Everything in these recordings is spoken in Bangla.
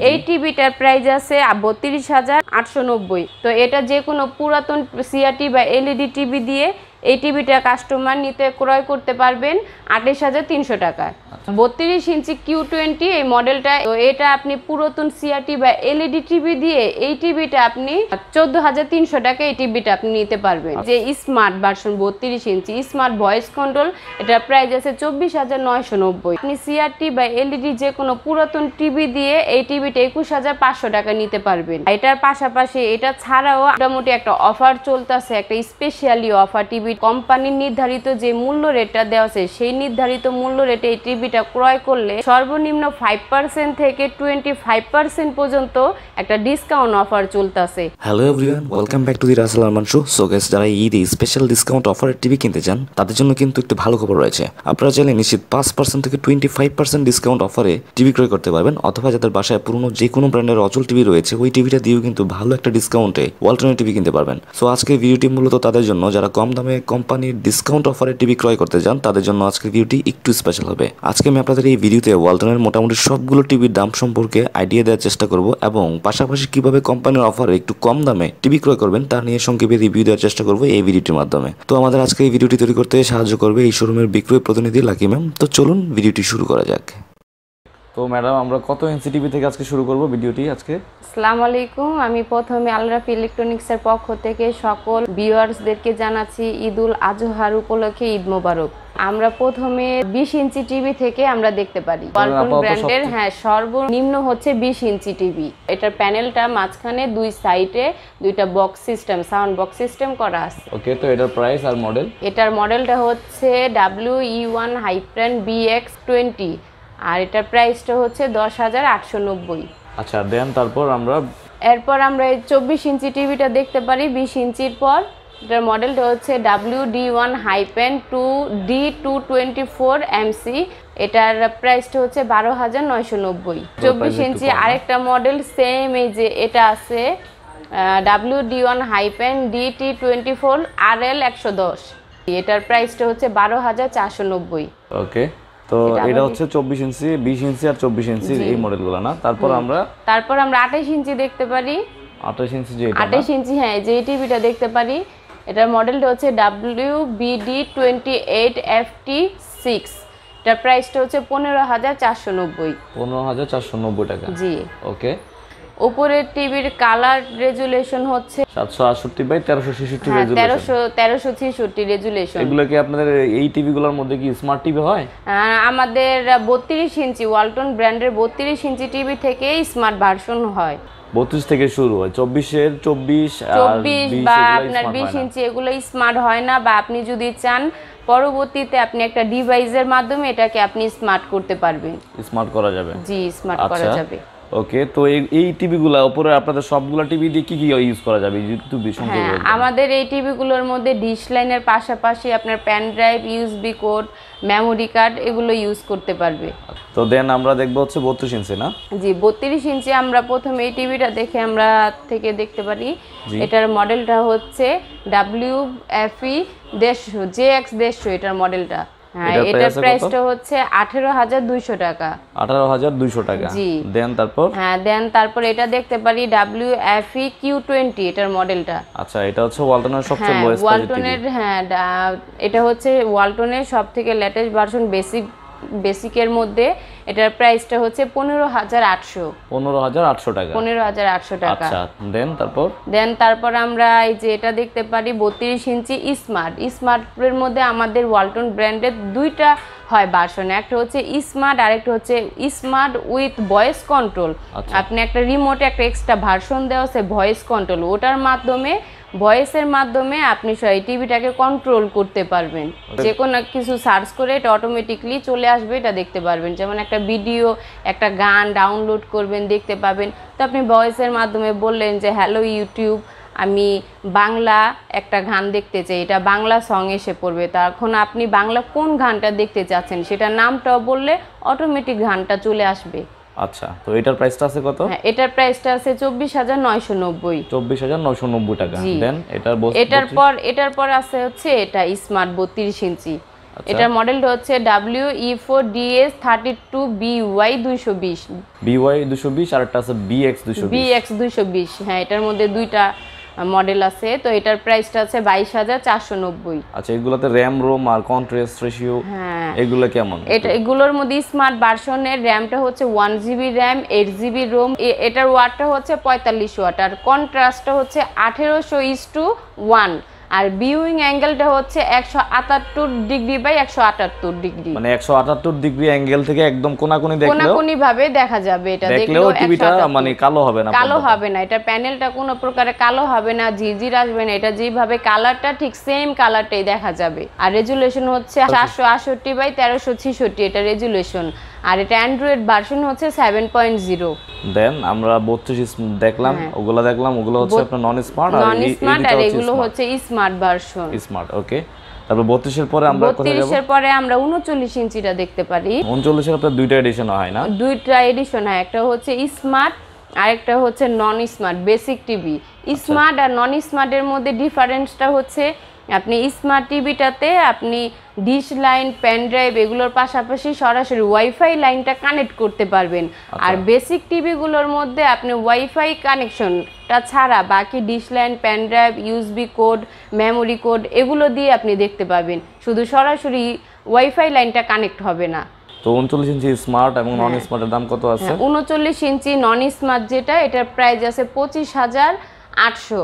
এই টিভিটার প্রাইস আছে ৩২,৮৯০। তো এটা যে কোনো পুরাতন সিআরটি বা এলইডি টিভি দিয়ে এই টিভিটা কাস্টমার নিতে ক্রয় করতে পারবেন ২৮,৩০০ টাকায়। ৩২ ইঞ্চি Q20 এই মডেলটা। তো এটা আপনি পুরাতন সিআরটি বা এলইডি টিভি দিয়ে এই টিভিটা আপনি ১৪,৩০০ টাকা এই টিভিটা আপনি নিতে পারবেন। যে স্মার্ট ভার্সন ৩২ ইঞ্চি স্মার্ট ভয়েস কন্ট্রোল, এটার প্রাইস আছে ২৪,৯৯০। আপনি সিআরটি বা এলইডি যে কোনো পুরাতন টিভি দিয়ে এই টিভিটা ২১,৫০০ টাকা নিতে পারবেন। এটার পাশাপাশি এটা ছাড়াও মোটামুটি একটা অফার চলতেছে, একটা স্পেশালি অফার। টিভি কোম্পানির নির্ধারিত যে মূল্য রেটটা দেওয়া আছে সেই নির্ধারিত মূল্য রেটে এই টিভিটা ক্রয় করলে সর্বনিম্ন 5% থেকে 25% পর্যন্ত একটা ডিসকাউন্ট অফার চলতেছে। Hello everyone, welcome back to the Rasel Arman show. So guys, যারা ঈদে স্পেশাল ডিসকাউন্ট অফারের টিভি কিনতে চান তাদের জন্য কিন্তু একটু ভালো খবর রয়েছে। আপনারা চাইলে নিশ্চিত 5% থেকে 25% ডিসকাউন্ট অফারে টিভি ক্রয় করতে পারবেন, অথবা যাদের বাসায় পুরনো যে কোনো ব্র্যান্ডের অচল টিভি রয়েছে ওই টিভিটা দিয়েও কিন্তু ভালো একটা ডিসকাউন্টে ওয়ালটনের টিভি কিনতে পারবেন। সো আজকের ভিডিওটি মূলত তাদের জন্য যারা কম দামে কোম্পানির ডিসকাউন্ট অফারে টিভি ক্রয় করতে চান তাদের জন্য আজকের ভিডিওটি একটু স্পেশাল হবে। আজকে আমি আপনাদের এই ভিডিওতে ওয়ালটনের মোটামুটি সবগুলো টিভির দাম সম্পর্কে আইডিয়া দেওয়ার চেষ্টা করব, এবং পাশাপাশি কিভাবে কোম্পানির অফারে একটু কম দামে টিভি ক্রয় করবেন তা নিয়ে সংক্ষেপে রিভিউ দেওয়ার চেষ্টা করব এই ভিডিওটির মাধ্যমে। তো আমাদের আজকে এই ভিডিওটি তৈরি করতে সাহায্য করবে এই শোরুমের বিক্রয় প্রতিনিধি লাকি ম্যাম। তো চলুন ভিডিওটি শুরু করা যাক। তো ম্যাডাম, আমরা কত ইঞ্চি টিভি থেকে আজকে শুরু করব ভিডিওটি আজকে? আসসালামু আলাইকুম। আমি প্রথমে আলরাফি ইলেকট্রনিক্সের পক্ষ থেকে সকল ভিউয়ার্সদেরকে জানাচ্ছি ঈদুল আজহার উপলক্ষে ঈদ মোবারক। আমরা প্রথমে 20 ইঞ্চি টিভি থেকে আমরা দেখতে পারি ওয়ালটন ব্র্যান্ডের। হ্যাঁ, সর্বনিম্ন হচ্ছে 20 ইঞ্চি টিভি। এটার প্যানেলটা মাঝখানে দুই সাইডে দুইটা box system, sound box system করা আছে। ওকে, তো এটার প্রাইস আর মডেল? এটার মডেলটা হচ্ছে WE1-BX20 আর এটার প্রাইসটা হচ্ছে 10,890। আচ্ছা, দেন তারপর এরপর আমরা এই 24 ইঞ্চি টিভিটা দেখতে পারি 20 ইঞ্চির পর। এটার মডেলটা হচ্ছে WD1-2D224MC। এটার প্রাইসটা হচ্ছে 12,990। 24 ইঞ্চি আরেকটা মডেল সেম এই যে এটা আছে WD1-DT24RL110। এটার প্রাইসটা হচ্ছে 12,490। ওকে, তো এটা হচ্ছে 24 ইঞ্চি, 20 ইঞ্চি আর 24 ইঞ্চি এই মডেলগুলো না? তারপর আমরা 28 ইঞ্চি দেখতে পারি। 28 ইঞ্চি যে 28 ইঞ্চি, হ্যাঁ, যে টিভিটা দেখতে পারি। এটার মডেলটা হচ্ছে WBD28FT6। এটার প্রাইসটা হচ্ছে 15,490। 15,490 টাকা। জি, ওকে। উপরের টিভির কালার রেজুলেশন হচ্ছে 768x1366 রেজুলেশন। 1366 রেজুলেশন। এগুলো কি আপনাদের এই টিভিগুলোর মধ্যে কি স্মার্ট টিভি হয়? আমাদের 32 ইঞ্চি ওয়ালটন ব্র্যান্ডের 32 ইঞ্চি টিভি থেকে স্মার্ট ভার্সন হয়। 32 থেকে শুরু হয়, 24 আর 20 বা আপনার 20 ইঞ্চি এগুলো স্মার্ট হয় না। বা আপনি যদি চান পরবর্তীতে আপনি একটা ডিভাইসের মাধ্যমে এটাকে আপনি স্মার্ট করতে পারবেন। স্মার্ট করা যাবে? জি, স্মার্ট করা যাবে। ওকে, তো এই টিভিগুলো উপরে আপনাদের সবগুলো টিভি দিয়ে কি কি ইউজ করা যাবে একটু বিষয়ে? হ্যাঁ, আমাদের এই টিভিগুলোর মধ্যে ডিশ লাইনের পাশাপাশি আপনার pen drive, USB cord, memory card এগুলো ইউজ করতে পারবে। তো দেন আমরা দেখব হচ্ছে 32 ইঞ্চি না? জি, 32 ইঞ্চি আমরা প্রথমে এই টিভিটা দেখে আমরা থেকে দেখতে পারি। এটার মডেলটা হচ্ছে WFE-JX150 এটার মডেলটা। হ্যাঁ, এটার প্রাইসটা হচ্ছে 18,200 টাকা। 18,200 টাকা। জি, দেন তারপর? হ্যাঁ, দেন তারপর এটা দেখতে পারি WFE-Q20 এটার মডেলটা। আচ্ছা, এটা হচ্ছে ওয়ালটনের সবচেয়ে লোয়েস্ট ওয়ালটনের। হ্যাঁ, এটা হচ্ছে ওয়ালটনের সবথেকে লেটেস্ট ভার্সন বেসিকের মধ্যে। এটার প্রাইসটা হচ্ছে 15,800। 15,800 টাকা। 15,800 টাকা। আচ্ছা, দেন তারপর আমরা এই যে এটা দেখতে পারি 32 ইঞ্চি স্মার্টের মধ্যে আমাদের ওয়ালটন ব্র্যান্ডের দুইটা হয় ভার্সন। একটা হচ্ছে স্মার্ট আর একটা হচ্ছে স্মার্ট উইথ ভয়েস কন্ট্রোল। আপনি একটা রিমোটে একটা এক্সট্রা ভার্সন দেওয়া আছে ভয়েস কন্ট্রোল, ওটার মাধ্যমে ভয়েসের মাধ্যমে আপনি এই টিভিটাকে কন্ট্রোল করতে পারবেন। যে কোনো কিছু সার্চ করে এটা অটোমেটিকলি চলে আসবে, এটা দেখতে পারবেন। যেমন একটা ভিডিও, একটা গান ডাউনলোড করবেন, দেখতে পাবেন। তো আপনি ভয়েসের মাধ্যমে বললেন যে হ্যালো ইউটিউব, আমি বাংলা একটা গান দেখতে চাই, এটা বাংলা সং এসে পড়বে। তখন আপনি বাংলা কোন গানটা দেখতে চাচ্ছেন সেটা নামটাও বললে অটোমেটিক গানটা চলে আসবে। আচ্ছা, তো এটার প্রাইসটা আছে কত? হ্যাঁ, এটার প্রাইসটা আছে 24,990। 24,990 টাকা। দেন এটার এটার পর আছে হচ্ছে এটা স্মার্ট 32 ইঞ্চি। এটার মডেলটা হচ্ছে WE4DS32BY 220 BY 220 আর একটা আছে BX 220। হ্যাঁ, এটার মধ্যে দুইটা মডেল আছে। তো এটার প্রাইসটা আছে 22,490। আচ্ছা, এগুলোতে RAM ROM আর কন্ট্রাস্ট রেশিও এগুলো কেমন? এগুলোর মধ্যে স্মার্ট ভার্সনের র্যামটা হচ্ছে 1GB র্যাম, 8GB রোম। এটার ওয়াটটা হচ্ছে 45 ওয়াট, আর কন্ট্রাস্টটা হচ্ছে 1800:1, আর ভিউইং অ্যাঙ্গেলটা হচ্ছে 178 ডিগ্রি বাই 178 ডিগ্রি, মানে 178 ডিগ্রি অ্যাঙ্গেল থেকে একদম কোনাকুনি দেখলেও কোনাকুনি ভাবে দেখা যাবে। এটা দেখলেও টিভিটা মানে কালো হবে না, কালো হবে না। এটা প্যানেলটা কোনো প্রকারে কালো হবে না, ঝিরঝির আসবে না। এটা যেভাবে কালারটা ঠিক সেম কালারটাই দেখা যাবে। আর রেজুলেশন হচ্ছে 768x1366 এটা রেজুলেশন। আর এটা অ্যান্ড্রয়েড ভার্সন হচ্ছে 7.0। দেন আমরা 32 দেখলাম, ওগুলো দেখলাম, ওগুলো হচ্ছে আপনার নন স্মার্ট আর এগুলো হচ্ছে স্মার্ট ভার্সন। স্মার্ট, ওকে। তারপর 32 এর পরে আমরা কোথায় যাব? 32 এর পরে আমরা 39 ইঞ্চিটা দেখতে পারি। 39 এর আপনার দুইটা এডিশন হয় না? দুইটা এডিশন হয়, একটা হচ্ছে স্মার্ট আর একটা হচ্ছে non smart basic TV. Smart আর নন স্মার্টের মধ্যে ডিফারেন্সটা হচ্ছে আপনি স্মার্ট টিভিটাতে আপনি ডিশ লাইন, পেন ড্রাইভ এগুলোর পাশাপাশি সরাসরি ওয়াইফাই লাইনটা কানেক্ট করতে পারবেন। আর বেসিক টিভিগুলোর মধ্যে আপনি ওয়াইফাই কানেকশনটা ছাড়া বাকি dish line, pen drive, USB cord, memory card এগুলো দিয়ে আপনি দেখতে পাবেন, শুধু সরাসরি ওয়াইফাই লাইনটা কানেক্ট হবে না। তো 39 ইঞ্চি স্মার্ট এবং নন স্মার্টের দাম কত আছে? 39 ইঞ্চি নন স্মার্ট যেটা, এটার প্রাইস আছে 25,800।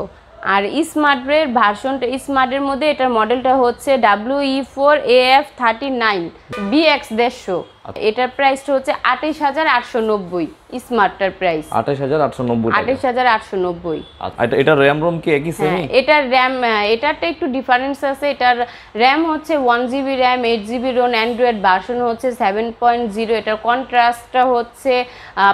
আর স্মার্টের ভার্সনটা, স্মার্টের মধ্যে এটার মডেলটা হচ্ছে WE4AF39 BX 150। এটার প্রাইসটা হচ্ছে 28,890। স্মার্টটার প্রাইস 28,890 টাকা। 28,890। এটা RAM ROM কি একই সেম? এটার র্যাম, এটারটা একটু ডিফারেন্স আছে। এটার র্যাম হচ্ছে 1GB RAM, 8GB Rome, Android version হচ্ছে 7.0। এটার কন্ট্রাস্টটা হচ্ছে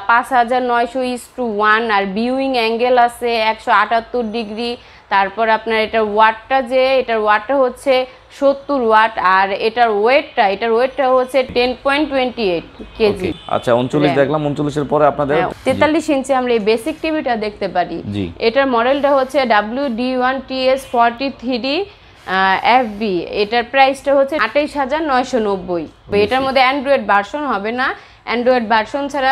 5900:1, আর ভিউইং অ্যাঙ্গেল আছে 178 ডিগ্রি। তারপর আপনার এটার ওয়াটটা হচ্ছে 70 ওয়াট, আর এটার ওয়েটটা হচ্ছে 10.28 কেজি। আচ্ছা, 39 দেখলাম। 39 এর পরে আপনাদের 43 ইঞ্চি আমরা এই বেসিক টিভিটা দেখতে পারি। এটার মডেলটা হচ্ছে WD1TS43 FB। এটার প্রাইসটা হচ্ছে 28,990। এটার মধ্যে অ্যান্ড্রয়েড ভার্সন হবে না, অ্যান্ড্রয়েড ভার্সন ছাড়া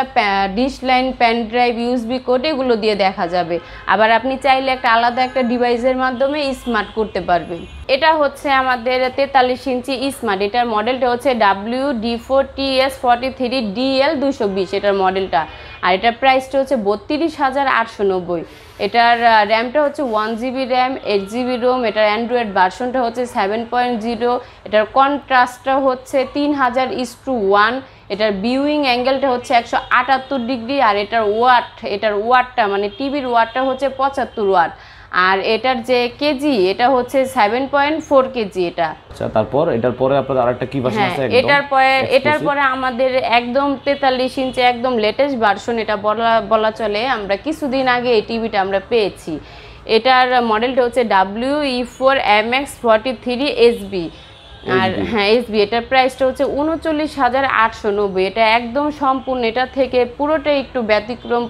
dish line, pen drive, USB cord এগুলো দিয়ে দেখা যাবে। আবার আপনি চাইলে একটা আলাদা একটা ডিভাইসের মাধ্যমে স্মার্ট করতে পারবেন। এটা হচ্ছে আমাদের 43 ইঞ্চি স্মার্ট। এটার মডেলটা হচ্ছে WD4TS43DL220 এটার মডেলটা। আর এটার প্রাইসটা হচ্ছে 32,890। এটার র্যামটা হচ্ছে 1GB র্যাম, 8GB রোম। এটার অ্যান্ড্রয়েড ভার্সনটা হচ্ছে 7.0। এটার কন্ট্রাস্টটা হচ্ছে 3000:1। এটার ভিউইং অ্যাঙ্গেলটা হচ্ছে 178 ডিগ্রি। আর এটার ওয়াটটা মানে টিভির ওয়াটটা হচ্ছে 75 ওয়াট। আর এটার যে কেজি, এটা হচ্ছে 7.4 কেজি এটা। আচ্ছা, তারপর এটার পরে আপনাদের আরেকটা কি ভার্সন আছে? এটার পরে আমাদের একদম 43 ইঞ্চি একদম লেটেস্ট ভার্সন এটা বলা চলে। আমরা কিছুদিন আগে এই টিভিটা আমরা পেয়েছি। এটার মডেলটা হচ্ছে WE4MX43SB। আর হ্যাঁ, এসবি। এটার প্রাইসটা হচ্ছে 39,890। এটা একদম সম্পূর্ণ, এটা থেকে পুরোটাই একটু ব্যতিক্রম।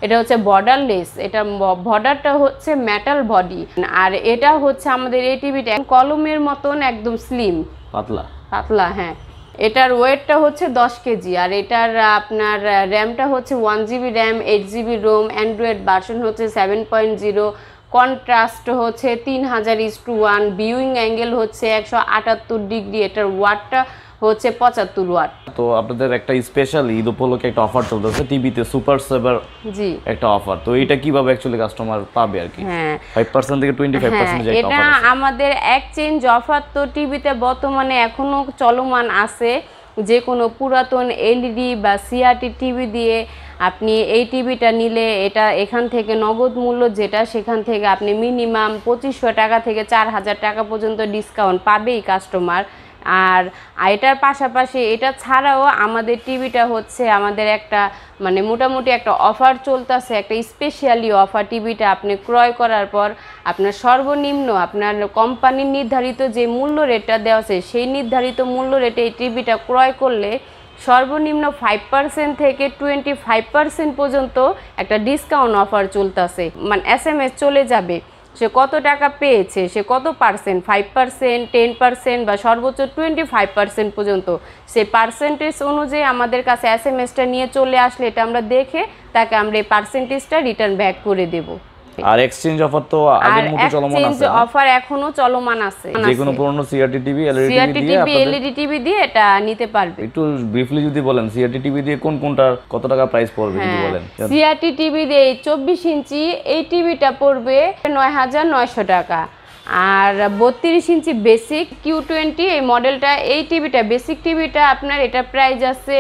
এটা হচ্ছে বর্ডারলেস, এটা বর্ডারটা হচ্ছে মেটাল বডি। আর এটা হচ্ছে আমাদের এই টিভিটা কলমের মতন একদম স্লিম, পাতলা। হ্যাঁ, এটার ওয়েটটা হচ্ছে 10 কেজি। আর এটার আপনার র্যামটা হচ্ছে 1GB RAM, 8GB Rome, Android version হচ্ছে 7.0। কন্ট্রাস্ট হচ্ছে 3000:1, ভিউইং অ্যাঙ্গেল হচ্ছে 178 ডিগ্রি। এটার ওয়াটটা হচ্ছে 75 ওয়াট। তো আপনাদের একটা স্পেশাল ঈদ উপলক্ষে একটা অফার চলতেছে টিভিতে, সুপার সেভার একটা অফার। তো এটা কিভাবে অ্যাকচুয়ালি কাস্টমার পাবে আর কি? 5% থেকে 25% যে এটা আমাদের এক্সচেঞ্জ অফার তো টিভিতে বর্তমানে এখনো চলমান আছে। যে কোনো পুরাতন এলইডি বা সিআরটি টিভি দিয়ে আপনি এই টিভিটা নিলে এটা এখান থেকে নগদ মূল্য যেটা, সেখান থেকে আপনি মিনিমাম 2500 টাকা থেকে 4000 টাকা পর্যন্ত ডিসকাউন্ট পাবেই কাস্টমার। আর এটার পাশাপাশি এটা ছাড়াও আমাদের টিভিটা হচ্ছে আমাদের একটা মানে মোটামুটি একটা অফার চলতেছে, একটা স্পেশালি অফার। টিভিটা আপনি ক্রয় করার পর আপনার সর্বনিম্ন আপনার কোম্পানির নির্ধারিত যে মূল্য রেটটা দেওয়া আছে সেই নির্ধারিত মূল্য রেটে এই টিভিটা ক্রয় করলে সর্বনিম্ন 5% থেকে 25% পর্যন্ত একটা ডিসকাউন্ট অফার চলতেছে। মানে SMS চলে যাবে সে কত টাকা পেয়েছে, সে কত পার্সেন্ট, 5%, 10% বা সর্বোচ্চ 25% পর্যন্ত, সেই পার্সেন্টেজ অনুযায়ী আমাদের কাছে SMS-টা নিয়ে চলে আসলে এটা আমরা দেখে তাকে আমরা এই পার্সেন্টেজটা রিটার্ন ব্যাক করে দেব। আর এক্সচেঞ্জ অফার তো আগের মতো চলমান আছে? এক্সচেঞ্জ অফার এখনো চলমান আছে, যে কোনো পুরনো সিআরটি টিভি এলইডি টিভি দিয়ে এটা নিতে পারবে। একটু ব্রিফলি যদি বলেন সিআরটি টিভি দিয়ে কোনটার কত টাকা প্রাইস পড়বে যদি বলেন? সিআরটি টিভি দিয়ে 24 ইঞ্চি এই টিভিটা পড়বে 9900 টাকা। আর 32 ইঞ্চি বেসিক Q20 এই মডেলটা, এই টিভিটা বেসিক টিভিটা আপনার এটা প্রাইস আছে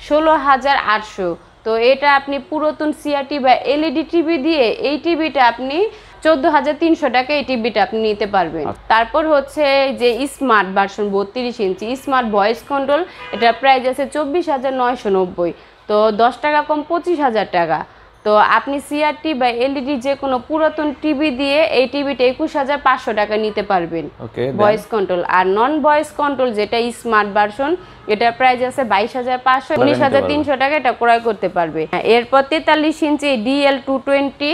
16800। তো এটা আপনি পুরাতন সিআরটি বা এলইডি টিভি দিয়ে এই টিভিটা আপনি 14300 টাকা এই টিভিটা আপনি নিতে পারবেন। তারপর হচ্ছে যে স্মার্ট ভার্সন 32 ইঞ্চি স্মার্ট ভয়েস কন্ট্রোল, এটা প্রাইস আছে 24990। তো 10 টাকা কম 25000 টাকা। তো আপনি সিআরটি বা এলইডি যে কোনো পুরাতন টিভি দিয়ে এই টিভিটা 21500 টাকা নিতে পারবেন ভয়েস কন্ট্রোল। আর নন ভয়েস কন্ট্রোল যেটা স্মার্ট ভার্সন, এটা প্রাইস আছে 22500, 19300 টাকা এটা ক্রয় করতে পারবে। এরপর 43 ইঞ্চি DL220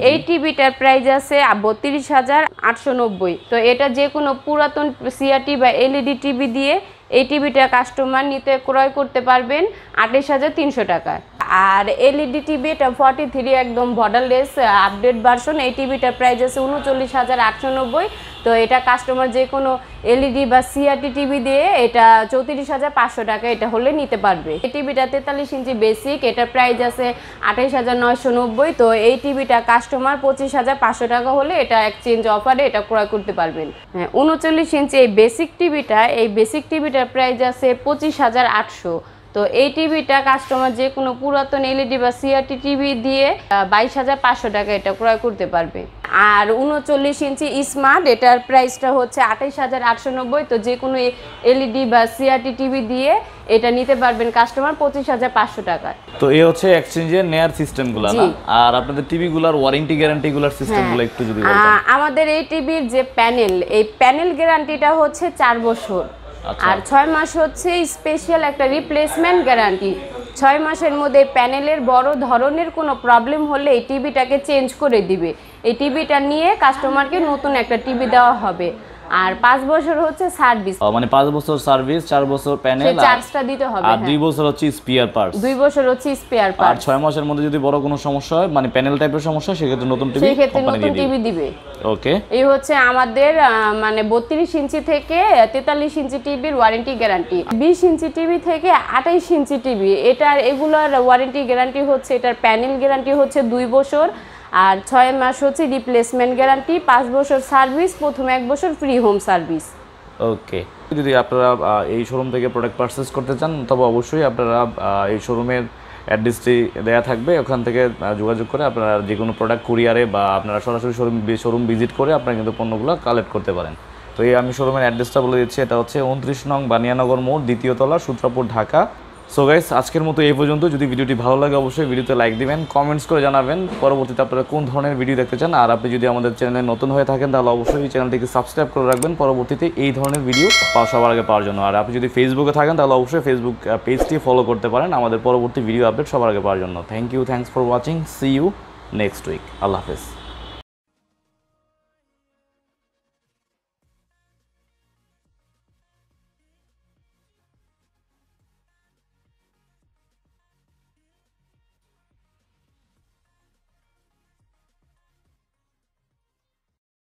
এই টিভিটার প্রাইস আছে 32890। তো এটা যে কোনো পুরাতন সিআরটি বা এলইডি টিভি দিয়ে এই টিভিটা কাস্টমার নিতে ক্রয় করতে পারবেন 28300 টাকায়। আর এলইডি টিভি এটা 43 একদম বর্ডারলেস আপডেট ভার্সন, এই টিভিটার প্রাইস আছে 39890। তো এটা কাস্টমার যে কোনো এলইডি বা সিআরটি টিভি দিয়ে এটা 34500 টাকা এটা হলে নিতে পারবে। এই টিভিটা 43 ইঞ্চি বেসিক, এটার প্রাইস আছে 28990। তো এই টিভিটা কাস্টমার 25500 টাকা হলে এটা এক্সচেঞ্জ অফারে এটা ক্রয় করতে পারবেন। 39 ইঞ্চি এই বেসিক টিভিটার প্রাইস আছে 25800। তো এই টিভিটা কাস্টমার যে কোনো পুরাতন এলইডি বা সিআরটি টিভি দিয়ে 22500 টাকা এটা ক্রয় করতে পারবে। আর 39 ইঞ্চি স্মার্ট, এটার প্রাইসটা হচ্ছে 28890। তো যে কোনো এলইডি বা সিআরটি টিভি দিয়ে এটা নিতে পারবেন কাস্টমার 25500 টাকা। তো এই হচ্ছে এক্সচেঞ্জের নেয়ার সিস্টেমগুলো না? আর আপনাদের টিভিগুলোর ওয়ারেন্টি গ্যারান্টিগুলোর সিস্টেমগুলো একটু যদি বলতেন। আমাদের এই টিভির যে প্যানেল, এই প্যানেল গ্যারান্টিটা হচ্ছে 4 বছর। আর 6 মাস হচ্ছে স্পেশাল একটা রিপ্লেসমেন্ট গ্যারান্টি। 6 মাসের মধ্যে প্যানেলের বড় ধরনের কোনো প্রবলেম হলে এই টিভিটাকে চেঞ্জ করে দিবে। এই টিভিটা নিয়ে কাস্টমারকে নতুন একটা টিভি দেওয়া হবে। আর 5 বছর হচ্ছে সার্ভিস, মানে 5 বছর সার্ভিস, 4 বছর প্যানেল, চার্জটা দিতে হবে। আর 2 বছর হচ্ছে স্পেয়ার পার্টস। 2 বছর হচ্ছে স্পেয়ার পার্টস। আর 6 মাসের মধ্যে যদি বড় কোনো সমস্যা হয়, মানে প্যানেল টাইপের সমস্যা, সেক্ষেত্রে নতুন টিভি দিবে। ওকে, এই হচ্ছে আমাদের মানে 32 ইঞ্চি থেকে 43 ইঞ্চি টিভির ওয়ারেন্টি গ্যারান্টি। 20 ইঞ্চি টিভি থেকে 28 ইঞ্চি টিভি, এগুলোর ওয়ারেন্টি গ্যারান্টি হচ্ছে, এটার প্যানেল গ্যারান্টি হচ্ছে 2 বছর। আর 6 মাস হচ্ছে রিপ্লেসমেন্ট গ্যারান্টি, 5 বছর সার্ভিস, প্রথম 1 বছর ফ্রি হোম সার্ভিস। ওকে, যদি আপনারা এই শোরুম থেকে প্রোডাক্ট পারচেজ করতে চান তবে অবশ্যই আপনারা এই শোরুমের অ্যাড্রেসটি দেয়া থাকবে, ওখান থেকে যোগাযোগ করে আপনারা যে কোনো প্রোডাক্ট কুরিয়ারে বা আপনারা সরাসরি শোরুম ভিজিট করে আপনারা কিন্তু পণ্যগুলো কালেক্ট করতে পারেন। তো এই আমি শোরুমের অ্যাড্রেসটা বলে দিচ্ছি, এটা হচ্ছে 29 নং বানিয়ানগর মোড়, 2য় তলা, সূত্রাপুর, ঢাকা। সো গাইস, আজকের মতো এই পর্যন্ত। যদি ভিডিওটি ভালো লাগে অবশ্যই ভিডিওতে লাইক দিবেন, কমেন্টস করে জানাবেন পরবর্তীতে আপনারা কোন ধরনের ভিডিও দেখতে চান। আর আপনি যদি আমাদের চ্যানেলে নতুন হয়ে থাকেন তাহলে অবশ্যই চ্যানেলটিকে সাবস্ক্রাইব করে রাখবেন পরবর্তীতে এই ধরনের ভিডিও সবার আগে পাওয়ার জন্য। আর আপনি যদি ফেসবুকে থাকেন তাহলে অবশ্যই ফেসবুক পেজটি ফলো করতে পারেন আমাদের পরবর্তী ভিডিও আপডেট সবার আগে পাওয়ার জন্য। Thanks for watching, see you next week. আল্লাহ হাফেজ।